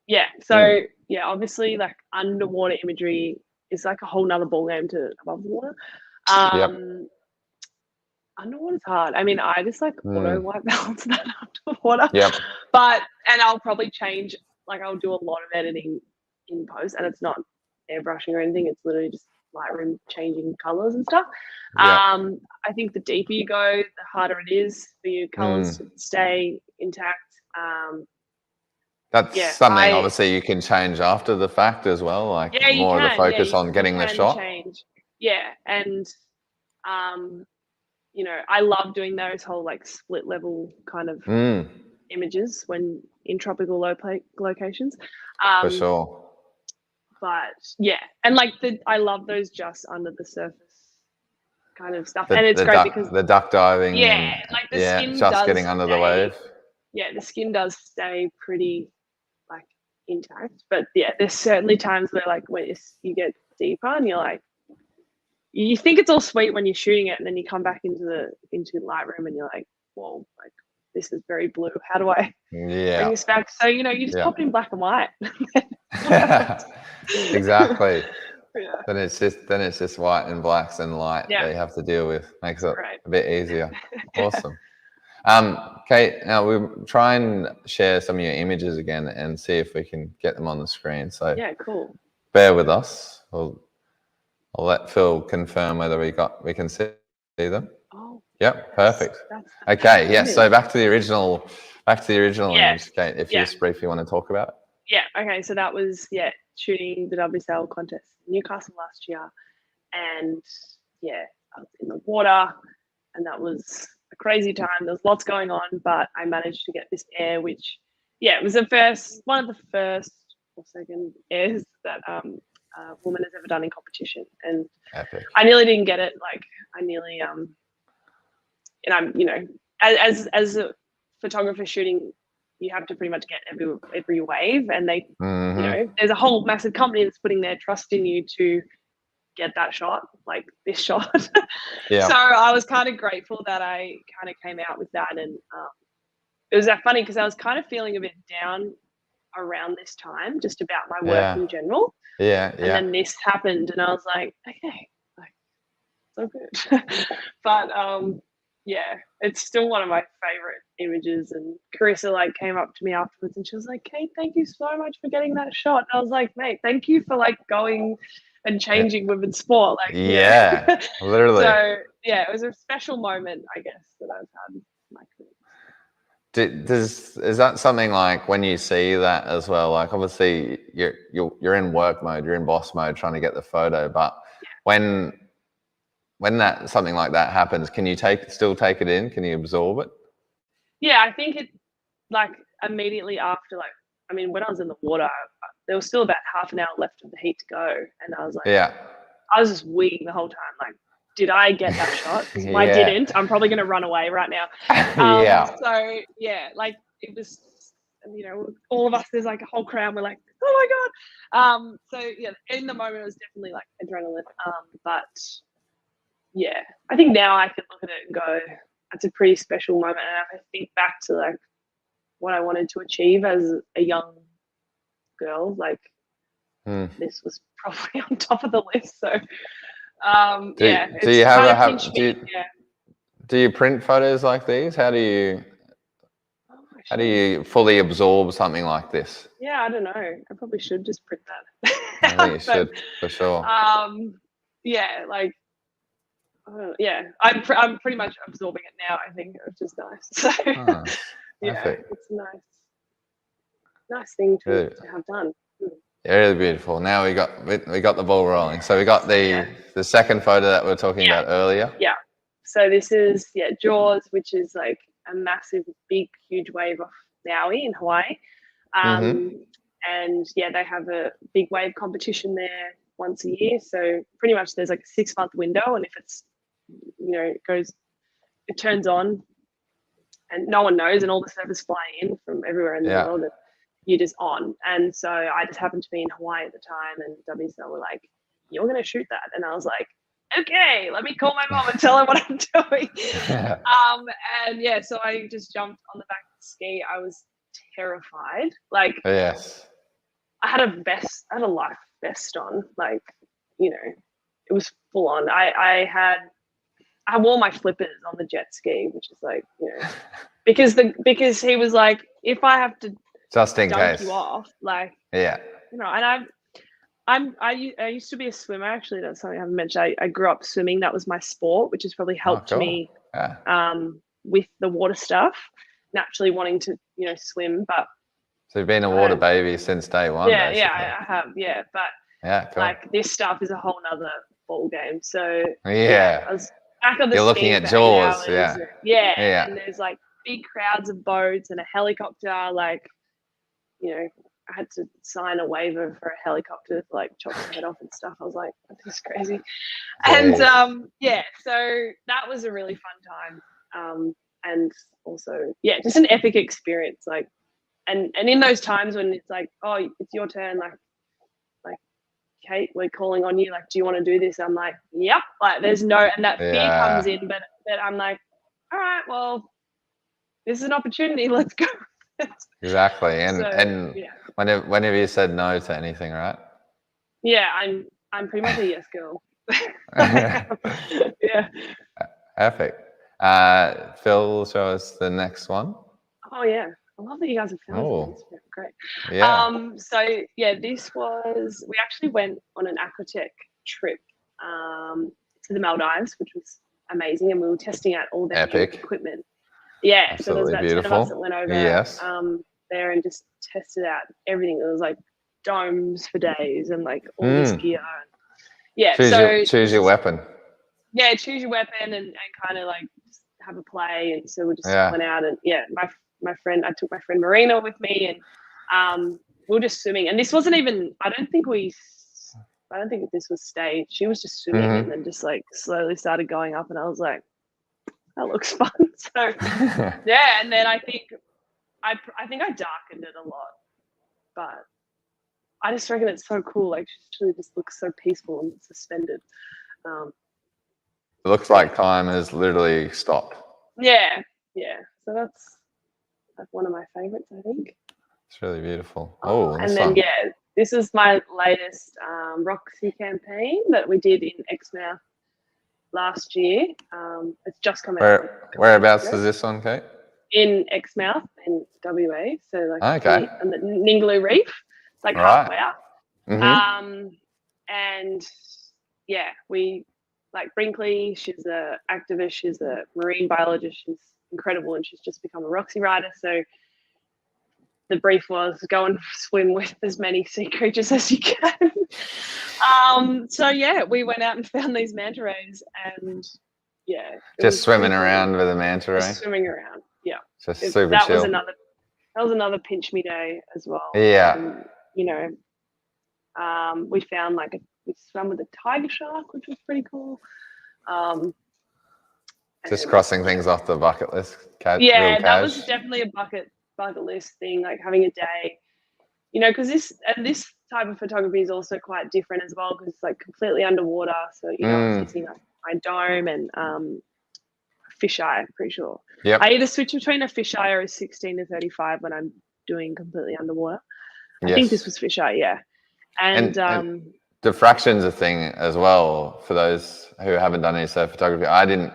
Yeah. So obviously, like underwater imagery is like a whole nother ballgame to above the water. Underwater's hard. I mean, I just like auto white balance that underwater. And I'll probably change. Like I'll do a lot of editing in post, and it's not airbrushing or anything. It's literally just Lightroom changing colors and stuff. I think the deeper you go, the harder it is for your colors to stay intact. That's something obviously you can change after the fact as well, like more of the focus on getting the shot. And you know, I love doing those whole like split level kind of images when in tropical locations. For sure. But yeah, and like I love those just under the surface kind of stuff. And it's great because the duck diving. Like the skin just getting under the wave. Yeah, the skin does stay pretty like intact. But yeah, there's certainly times where like when you get deeper and you're like, you think it's all sweet when you're shooting it, and then you come back into Lightroom and you're like, whoa, like this is very blue. How do I bring this back? So, you know, you just pop it in black and white. Exactly. Then it's just white and blacks and light that you have to deal with. Makes it a bit easier. Awesome. Cait, now we'll try and share some of your images again and see if we can get them on the screen. So cool. Bear with us. I'll let Phil confirm whether we can see them. Oh. Yep, perfect. Okay, yes. So back to the original image, Cait, if you just briefly want to talk about it. Yeah, okay. So that was shooting the WSL contest in Newcastle last year. And I was in the water and that was a crazy time. There was lots going on, but I managed to get this air, which it was one of the first or second airs that a woman has ever done in competition. And epic. I nearly didn't get it. Like I nearly and I'm, you know, as a photographer shooting you have to pretty much get every wave, and they, you know, there's a whole massive company that's putting their trust in you to get that shot, like this shot. Yeah. So I was kind of grateful that I kind of came out with that, and it was that funny because I was kind of feeling a bit down around this time, just about my work in general. Yeah. And then this happened, and I was like, okay, like so good. But yeah, it's still one of my favorite images. And Carissa like came up to me afterwards and she was like, Cait, thank you so much for getting that shot. And I was like, mate, thank you for like going and changing women's sport. Like, yeah, literally. So yeah, it was a special moment, I guess, that I've had in my career. Is that something like when you see that as well? Like obviously you're in work mode, you're in boss mode, trying to get the photo, but when that something like that happens, can you still take it in? Can you absorb it? Yeah, I think it like immediately after, like, I mean, when I was in the water, there was still about half an hour left of the heat to go, and I was like, I was just wigging the whole time, like, did I get that shot? Because if I didn't, I'm probably going to run away right now. So yeah, like it was, you know, all of us, there's like a whole crowd, we're like, oh my god. So yeah, in the moment it was definitely like adrenaline. But yeah, I think now I can look at it and go, that's a pretty special moment. And if I think back to like what I wanted to achieve as a young girl, like this was probably on top of the list. So do you print photos like these? How do you fully absorb something like this? Yeah, I don't know. I probably should just print that. I think you should, for sure. Yeah, like I'm pretty much absorbing it now. I think it's just nice. So yeah, it's a nice thing to have done. Yeah, really beautiful. Now we got the ball rolling. So we got the second photo that we were talking about earlier. Yeah. So this is Jaws, which is like a massive, big, huge wave off Maui in Hawaii. And yeah, they have a big wave competition there once a year. So pretty much there's like a 6-month window, and if it's, you know, it turns on, and no one knows, and all the surfers fly in from everywhere in the world, and you're just on. And so I just happened to be in Hawaii at the time, and WSL were like, you're going to shoot that. And I was like, okay, let me call my mom and tell her what I'm doing. And yeah, so I just jumped on the back of the ski. I was terrified. Like, I had a life vest on, like, you know, it was full on. I wore my flippers on the jet ski, which is like, you know, because he was like, if I have to just in dunk case you off, like, you know, and I used to be a swimmer. Actually, that's something I haven't mentioned. I grew up swimming. That was my sport, which has probably helped me with the water stuff, naturally wanting to, you know, swim. But so you've been a water baby since day one. I have. Yeah, but cool. Like this stuff is a whole nother ball game. So I was back on the You're looking at Jaws. And there's like big crowds of boats and a helicopter. Like, you know, I had to sign a waiver for a helicopter to like chop my head off and stuff. I was like, this is crazy. And so that was a really fun time. And also, just an epic experience. Like, and in those times when it's like, oh, it's your turn, like Cait, we're calling on you. Like, do you want to do this? I'm like, yep. Like, there's no, and that fear comes in, but I'm like, all right, well, this is an opportunity. Let's go. Exactly. And whenever you said no to anything, right? Yeah, I'm pretty much a yes girl. Yeah. Perfect. Phil, show us the next one. Oh yeah. I love that you guys have found this. Great. Yeah. So this was, we actually went on an Aquatech trip to the Maldives, which was amazing, and we were testing out all their equipment. Yeah, absolutely, so there was about beautiful. 10 of us that went over there and just tested out everything. It was like domes for days and like all this gear. Choose your weapon. Yeah, choose your weapon and kind of like just have a play. And so we just went out and my friend, I took my friend Marina with me, and we were just swimming. And this wasn't even, I don't think this was staged. She was just swimming and then just like slowly started going up, and I was like, that looks fun. So and then I think I think I darkened it a lot, but I just reckon it's so cool. Like, she just looks so peaceful and suspended. It looks like time has literally stopped. Yeah. So that's one of my favorites, I think. It's really beautiful. Oh, and then this is my latest Roxy campaign that we did in Exmouth last year. It's just come out. Whereabouts is this on, Cait? In Exmouth in WA, so like on the Ningaloo Reef, like halfway up. And yeah, we like Brinkley. She's an activist. She's a marine biologist. She's incredible, and she's just become a Roxy rider. So the brief was go and swim with as many sea creatures as you can. So yeah, we went out and found these manta rays, and just swimming around with a manta ray. Just swimming around, just super chill. That was another pinch me day as well. Yeah. We found we swam with a tiger shark, which was pretty cool. Just crossing things off the bucket list. Yeah, that was definitely a bucket list thing, like having a day, because this type of photography is also quite different as well, because it's like completely underwater. So I'm using my dome and fisheye, I'm pretty sure. Yep. I either switch between a fisheye or a 16 to 35 when I'm doing completely underwater. I think this was fisheye, yeah. And diffraction's a thing as well for those who haven't done any surf photography. I didn't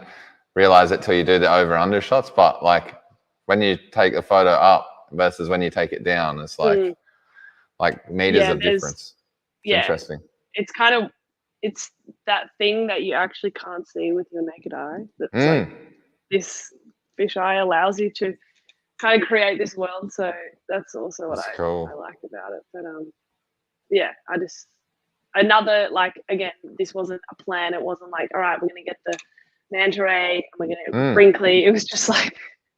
realize it till you do the over under shots, but like when you take the photo up versus when you take it down, it's like meters of difference. It's interesting. It's that thing that you actually can't see with your naked eye. That's like this fisheye allows you to kind of create this world. So that's also what I like about it. But I just again, this wasn't a plan. It wasn't like, all right, we're gonna get the manta ray and we're gonna Brinkley. It was just like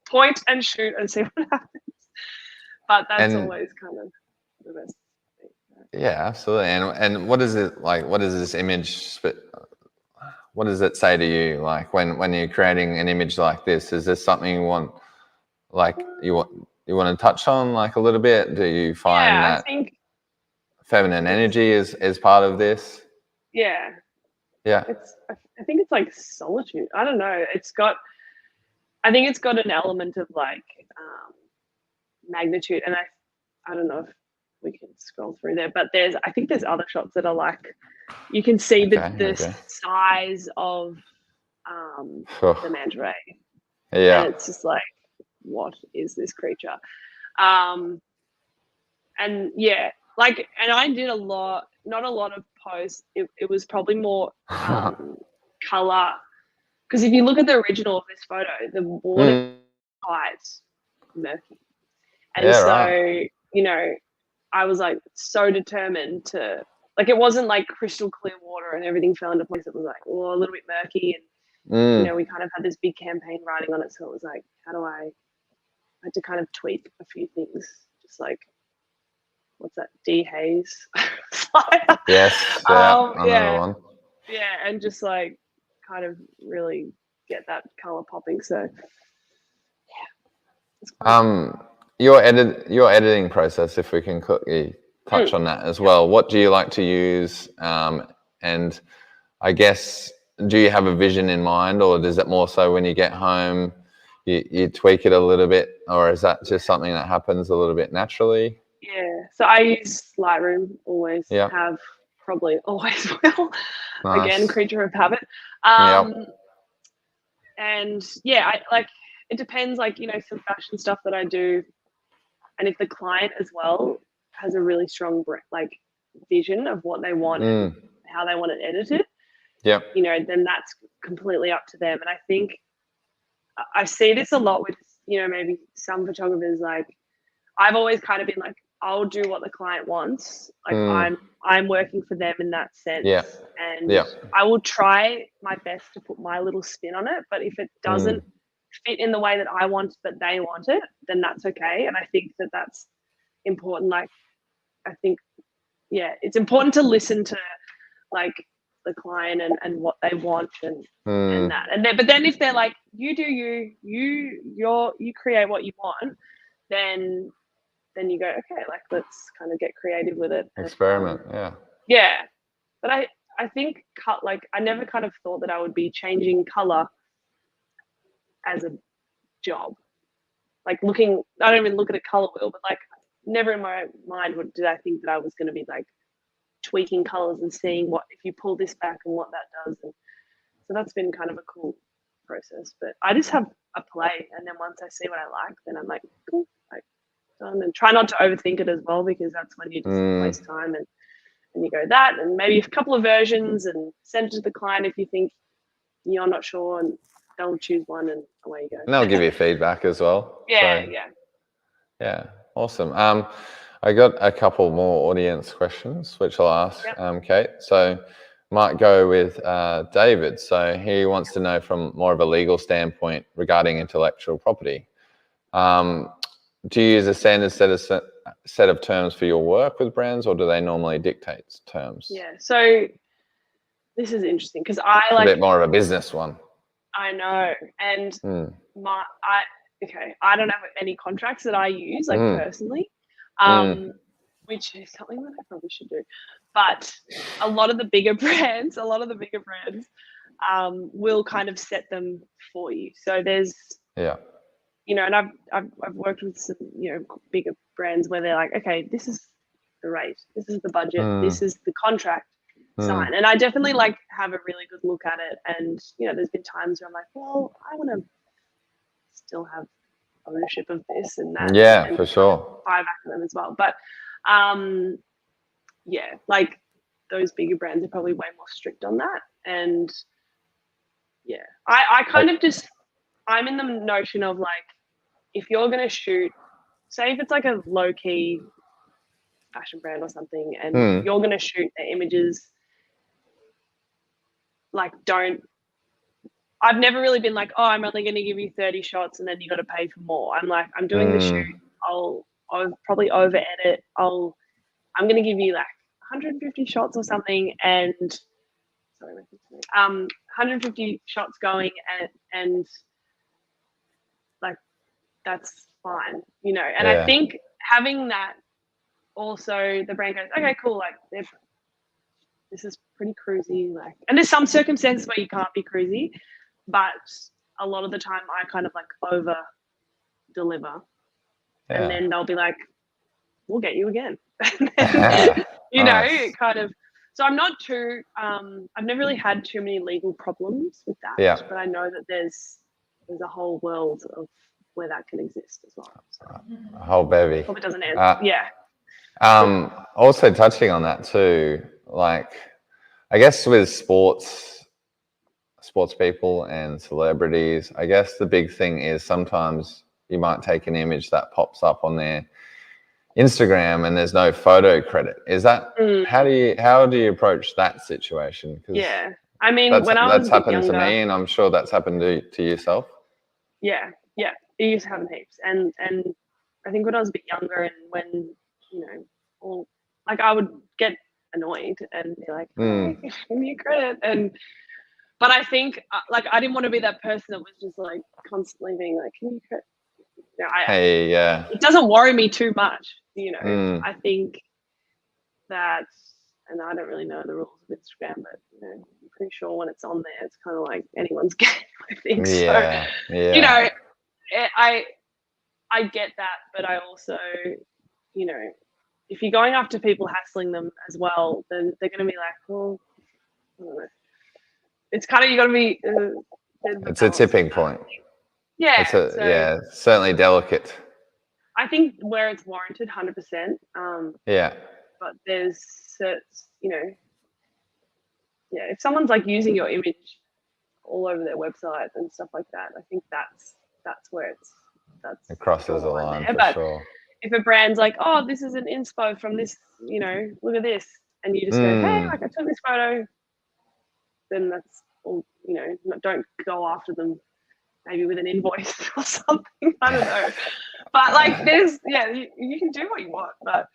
point and shoot and see what happens. But that's always kind of the best thing. Yeah, absolutely. And what is it like? What is this image? What does it say to you? Like when you're creating an image like this, is this something you want? Like you want to touch on like a little bit? Do you find that I think feminine energy is part of this? Yeah. Yeah. I think it's like solitude. I don't know. I think it's got an element of like magnitude, and I don't know if we can scroll through there, but I think there's other shots that are like you can see the size of the manta ray. Yeah. And it's just like, what is this creature? And I did not a lot of posts. It was probably more color, because if you look at the original of this photo, the water is quite murky, and I was like so determined to it wasn't like crystal clear water and everything fell into place. It was like a little bit murky, and we kind of had this big campaign riding on it, so it was like, I had to kind of tweak a few things, just like, what's that, dehaze? Yes. And just like kind of really get that color popping. So your editing process, if we can quickly touch on that as well. What do you like to use? And I guess, do you have a vision in mind, or is it more so when you get home you tweak it a little bit, or is that just something that happens a little bit naturally? Yeah, so I use Lightroom always. Have probably always will. Nice. Again, creature of habit. And it depends, some fashion stuff that I do, and if the client as well has a really strong vision of what they want and how they want it edited, then that's completely up to them. And I think I see this a lot with maybe some photographers. Like, I've always kind of been like, I'll do what the client wants. Like, I'm working for them in that sense. And I will try my best to put my little spin on it. But if it doesn't fit in the way that I want, but they want it, then that's okay. And I think that that's important. Like, I think, it's important to listen to the client and what they want and that. And then, but then if they're like, you do you create what you want, then you go, okay, like let's kind of get creative with it. Experiment, Yeah. But I think I never kind of thought that I would be changing color as a job. Like I don't even look at a color wheel, but like never in my mind did I think that I was going to be like tweaking colors and seeing what if you pull this back and what that does. And so that's been kind of a cool process. But I just have a play, and then once I see what I like, then I'm like, cool, like done. And try not to overthink it as well, because that's when you just waste time and you go that, and maybe a couple of versions, and send it to the client if you think you're not sure, and they'll choose one, and away you go. And they'll give you feedback as well. Yeah, Yeah, awesome. I got a couple more audience questions, which I'll ask, Cait. So might go with David. So he wants to know from more of a legal standpoint regarding intellectual property. Do you use a standard set of terms for your work with brands, or do they normally dictate terms? Yeah, so this is interesting because I a bit more of a business one. I know, and I don't have any contracts that I use personally, which is something that I probably should do. But a lot of the bigger brands, will kind of set them for you. So there's and I've worked with some bigger brands where they're like, okay, this is the rate, this is the budget, this is the contract. Sign. And I definitely have a really good look at it, and there's been times where I'm like, well, I want to still have ownership of this and that, and for sure, buy back to them as well. But those bigger brands are probably way more strict on that. And I kind of just, I'm in the notion of like, if you're going to shoot, say if it's like a low-key fashion brand or something, and you're going to shoot their images, like I've never really been like, oh, I'm only going to give you 30 shots and then you got to pay for more. I'm like, I'm doing the shoot. I'll probably over edit. I'm going to give you like 150 shots or something, and 150 shots going, and like that's fine, And I think having that, also the brand goes, okay, cool, like this is pretty cruisy, like, and there's some circumstances where you can't be cruisy, but a lot of the time I kind of like over deliver, and then they'll be like, we'll get you again. Nice. Kind of. So I'm not too I've never really had too many legal problems with that, but I know that there's a whole world of where that can exist as well. So a whole bevy. Probably doesn't answer. Also touching on that too, like I guess with sports people and celebrities, I guess the big thing is sometimes you might take an image that pops up on their Instagram and there's no photo credit. Is that how do you approach that situation? I mean, that's happened to me, and I'm sure that's happened to yourself. It used to happen heaps, and I think when I was a bit younger, and when I would get annoyed and be like, oh, give me a credit, but I think I didn't want to be that person that was just like constantly being like, can you credit? It doesn't worry me too much, I think that, and I don't really know the rules of Instagram, but I'm pretty sure when it's on there, it's kind of like anyone's game, I think. I get that, but I also, if you're going after people hassling them as well, then they're going to be like, well, I don't know. It's kind of, you got to be. It's a tipping point. Yeah. It's certainly delicate. I think where it's warranted, 100%. But there's if someone's like using your image all over their website and stuff like that, I think that's where it crosses a line for sure. If a brand's like, oh, this is an inspo from this, look at this, and you just go, hey, like I took this photo, then that's all, don't go after them maybe with an invoice or something. I don't know. But like there's, you can do what you want, but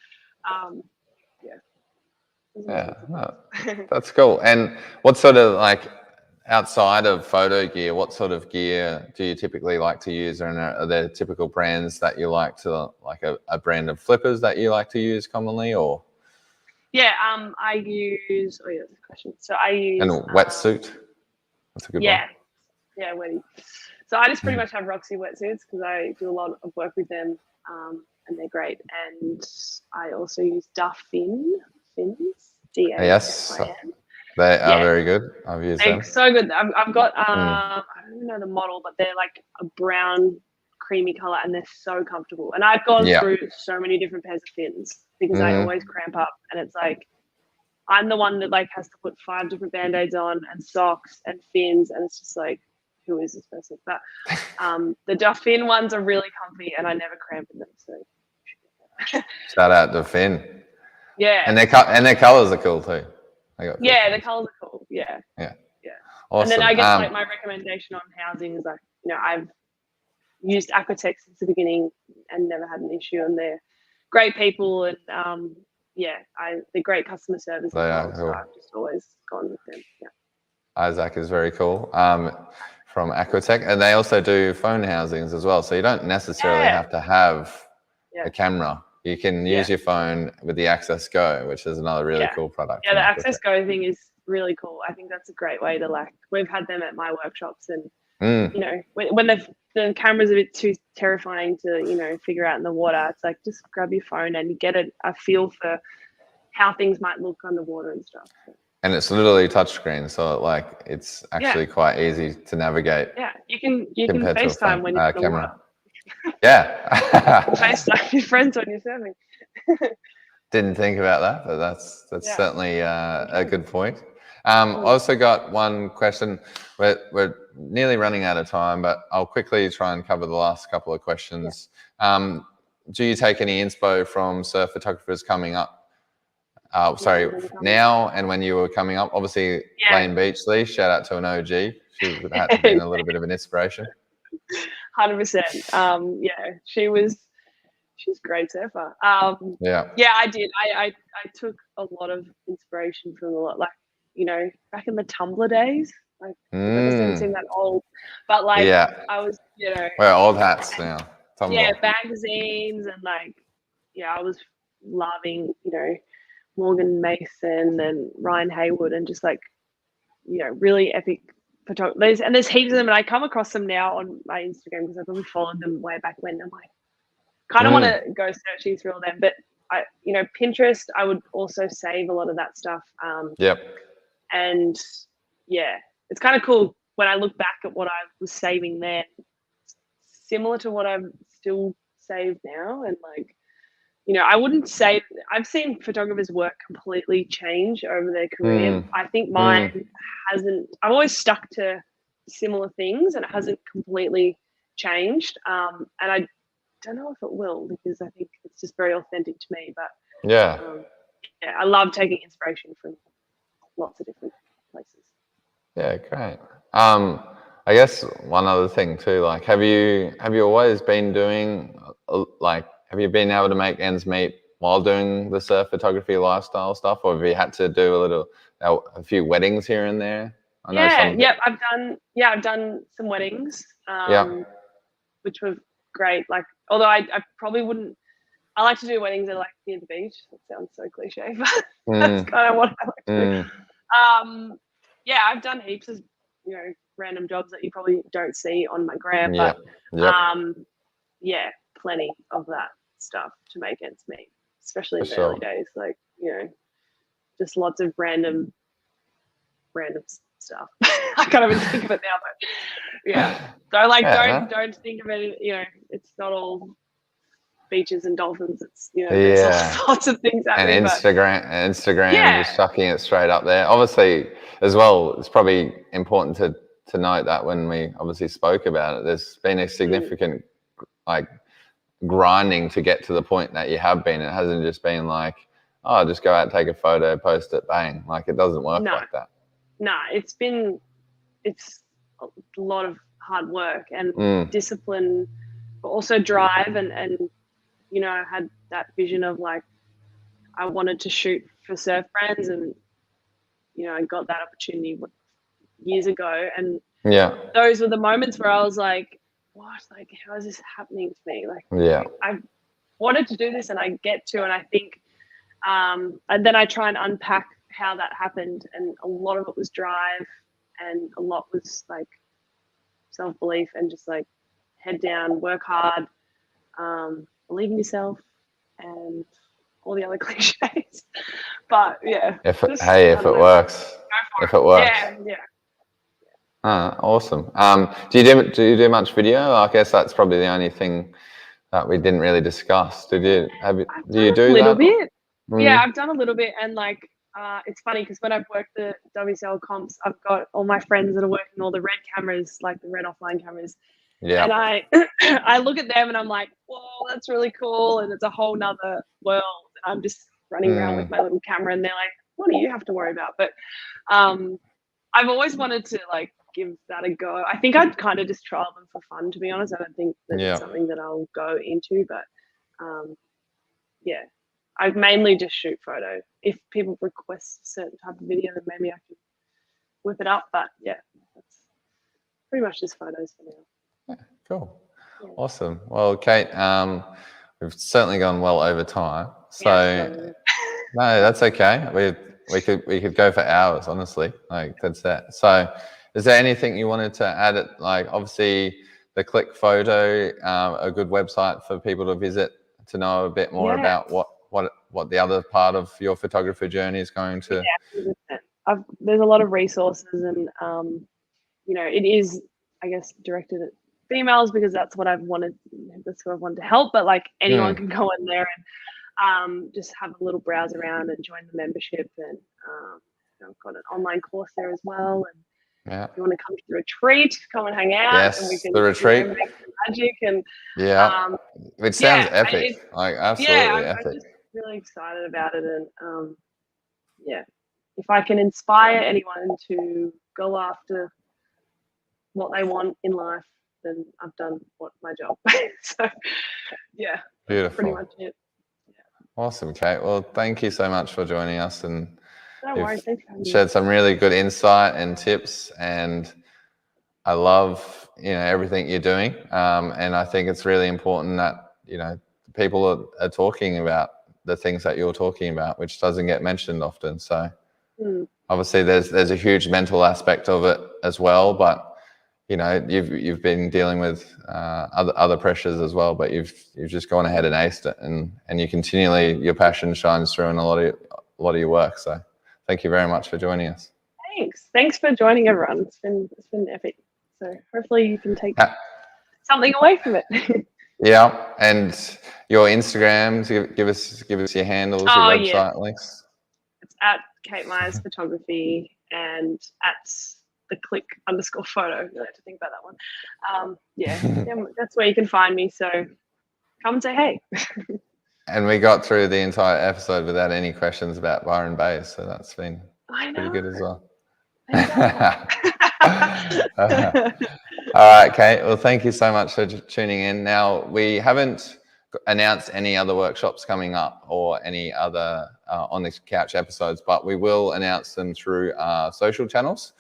that's cool. And what sort of outside of photo gear, what sort of gear do you typically like to use? And are there typical brands that you like to, like a brand of flippers that you like to use commonly, or? Yeah, I use, oh yeah, that's a question. So I use. And a wetsuit. That's a good one. Yeah, wetty. So I just pretty much have Roxy wetsuits because I do a lot of work with them, and they're great. And I also use Duff fins, Yes, DAFIN. they are Yeah, very good. I've used them. so good. I've got, I don't even know the model, but they're like a brown, creamy color, and they're so comfortable. And I've gone through so many different pairs of fins because I always cramp up, and it's like I'm the one that like has to put 5 different band-aids on and socks and fins, and it's just like, who is this person? But the Duff fin ones are really comfy, and I never cramp in them. So shout out to Finn. Yeah, and their colors are cool too. The colors are cool. Yeah. Awesome. And then I guess like my recommendation on housing is like, I've used Aquatech since the beginning and never had an issue, and they're great people, and they're great customer service. They are so I've just always gone with them. Yeah. Isaac is very cool. From Aquatech, and they also do phone housings as well. So you don't necessarily have to have a camera. You can use your phone with the Access Go, which is another really cool product. Yeah, the Access Go thing is really cool. I think that's a great way to we've had them at my workshops, and when the camera's a bit too terrifying to figure out in the water, it's like just grab your phone and you get a feel for how things might look underwater and stuff. And it's literally touchscreen, so it's actually quite easy to navigate. Yeah, you can FaceTime when you're in the water. Yeah. FaceTime your friends when you're surfing. Didn't think about that, but that's certainly a good point. Also got one question. We're nearly running out of time, but I'll quickly try and cover the last couple of questions. Do you take any inspo from surf photographers coming up? Now and when you were coming up? Obviously, Lane Beachley, shout out to an OG. She had to be a little bit of an inspiration. 100%. She's a great surfer. I did. I took a lot of inspiration from back in the Tumblr days. Like, it doesn't seem that old, but I was, we're old hats now. Tumblr. Yeah, magazines and I was loving, Morgan Mason and Ryan Haywood and just really epic photographers. And there's heaps of them, and I come across them now on my Instagram because I probably followed them way back when. I'm like, kind of want to go searching through all them, but Pinterest, I would also save a lot of that stuff. And it's kind of cool when I look back at what I was saving then, similar to what I've still saved now. And I wouldn't say, I've seen photographers' work completely change over their career. I think mine hasn't. I've always stuck to similar things, and it hasn't completely changed. And I don't know if it will, because I think it's just very authentic to me. But I love taking inspiration from lots of different places. Yeah, great. I guess one other thing too, have you always been doing have you been able to make ends meet while doing the surf photography lifestyle stuff, or have you had to do a few weddings here and there? I've done some weddings, which were great. Although I probably wouldn't. I like to do weddings at near the beach. That sounds so cliche, but that's kind of what I like to do. I've done heaps of random jobs that you probably don't see on my gram, but plenty of that stuff to make ends meet, especially in the early days. Just lots of random stuff. I can't even think of it now, but so don't think of it. It's not all beaches and dolphins. It's there's lots of things happening. And Instagram, just chucking it straight up there. Obviously, as well, it's probably important to note that when we obviously spoke about it, there's been a significant grinding to get to the point that you have been. It hasn't just been just go out, take a photo, post it, bang. It doesn't work like that. No, it's a lot of hard work and discipline, but also drive and I had that vision of I wanted to shoot for surf brands, and I got that opportunity years ago, and Yeah. those were the moments where I was like, what, like, how is this happening to me? Like, Yeah. I wanted to do this and I get to, and I think, and then I try and unpack how that happened, and a lot of it was drive, and a lot was like self-belief, and just like head down, work hard, believe in yourself, and all the other cliches. But yeah, If it works, if it works. Yeah. Awesome. Do you do much video? I guess that's probably the only thing that we didn't really discuss. Do you do a little that? bit? Mm. Yeah, I've done a little bit, and like it's funny because when I've worked the WCL comps, I've got all my friends that are working all the red cameras, like the red offline cameras. Yeah. And I I look at them and I'm like, whoa, that's really cool, and it's a whole nother world. I'm just running around with my little camera, and they're like, what do you have to worry about? But I've always wanted to like give that a go. I think I'd kind of just trial them for fun, to be honest. I don't think that it's something that I'll go into, but yeah, I mainly just shoot photo. If people request a certain type of video, then maybe I can whip it up. But yeah, that's pretty much just photos for now. Yeah, cool. Yeah. Awesome. Well, Cait, we've certainly gone well over time. So no, that's okay. We could go for hours, honestly. Like that's that. So is there anything you wanted to add? Like obviously the Clique Photo, a good website for people to visit to know a bit more about what the other part of your photographer journey is going to. Yeah, there's a lot of resources, and you know, it is, I guess, directed at females because that's what I've wanted. That's what I've wanted to help. But like anyone can go in there and just have a little browse around and join the membership. And I've got an online course there as well. And if you want to come to the retreat, come and hang out. Yes, and we can, the retreat. Make some magic and which sounds epic. Like absolutely epic. I'm just really excited about it, and yeah, if I can inspire anyone to go after what they want in life, then I've done my job. So yeah, beautiful. Pretty much it. Yeah. Awesome, Cait. Well, thank you so much for joining us, and shared some really good insight and tips, and I love everything you're doing, and I think it's really important that people are talking about the things that you're talking about, which doesn't get mentioned often. So obviously there's a huge mental aspect of it as well, but you've been dealing with other pressures as well, but you've just gone ahead and aced it, and you continually, your passion shines through in a lot of your work. So thank you very much for joining us. Thanks for joining, everyone. It's been epic. So hopefully you can take something away from it. Yeah, and your Instagrams, give us your handles, your website links. It's at Cait Miers Photography and at the Clique_photo. You have to think about that one. That's where you can find me. So come and say hey. And we got through the entire episode without any questions about Byron Bay, so that's been pretty good as well. All right, Cait. Well, thank you so much for tuning in. Now, we haven't announced any other workshops coming up or any other on the couch episodes, but we will announce them through our social channels.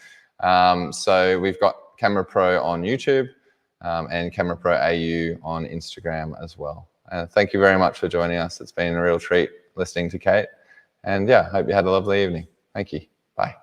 So we've got CameraPro on YouTube and CameraPro AU on Instagram as well. Thank you very much for joining us. It's been a real treat listening to Cait. And yeah, hope you had a lovely evening. Thank you. Bye.